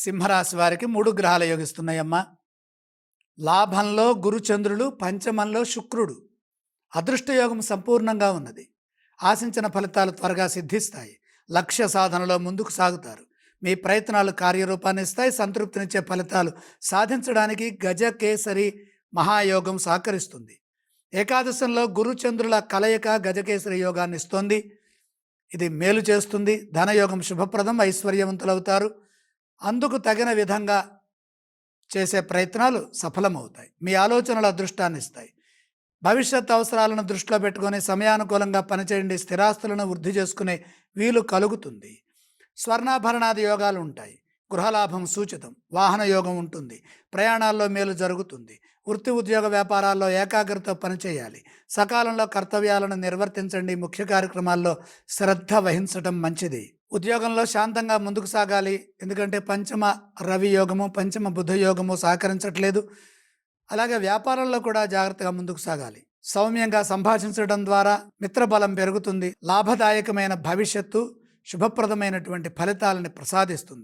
సింహరాశి వారికి 3 గ్రహాలు యోగిస్తున్నాయమ్మా. లాభంలో గురుచంద్రులు, పంచమంలో శుక్రుడు. అదృష్టయోగం సంపూర్ణంగా ఉన్నది. ఆశించిన ఫలితాలు త్వరగా సిద్ధిస్తాయి. లక్ష్య సాధనలో ముందుకు సాగుతారు. మీ ప్రయత్నాలు కార్యరూపాన్నిస్తాయి. సంతృప్తినిచ్చే ఫలితాలు సాధించడానికి గజకేసరి మహాయోగం సహకరిస్తుంది. ఏకాదశంలో గురుచంద్రుల కలయిక గజకేసరి యోగాన్ని ఇస్తోంది. ఇది మేలు చేస్తుంది. ధనయోగం శుభప్రదం, ఐశ్వర్యవంతులవుతారు. అందుకు తగిన విధంగా చేసే ప్రయత్నాలు సఫలమవుతాయి. మీ ఆలోచనలు అదృష్టాన్ని ఇస్తాయి. భవిష్యత్ అవసరాలను దృష్టిలో పెట్టుకొని సమయానుకూలంగా పనిచేయండి. స్థిరాస్తులను వృద్ధి చేసుకునే వీలు కలుగుతుంది. స్వర్ణాభరణాది యోగాలు ఉంటాయి. గృహలాభం సూచితం. వాహన యోగం ఉంటుంది. ప్రయాణాల్లో మేలు జరుగుతుంది. వృత్తి ఉద్యోగ వ్యాపారాల్లో ఏకాగ్రతతో పనిచేయాలి. సకాలంలో కర్తవ్యాలను నిర్వర్తించండి. ముఖ్య కార్యక్రమాల్లో శ్రద్ధ వహించడం మంచిది. ఉద్యోగంలో శాంతంగా ముందుకు సాగాలి. ఎందుకంటే పంచమ రవి యోగము, పంచమ బుధ యోగము సహకరించట్లేదు. అలాగే వ్యాపారంలో కూడా జాగ్రత్తగా ముందుకు సాగాలి. సౌమ్యంగా సంభాషించడం ద్వారా మిత్రబలం పెరుగుతుంది. లాభదాయకమైన భవిష్యత్తు, శుభప్రదమైనటువంటి ఫలితాలని ప్రసాదిస్తుంది.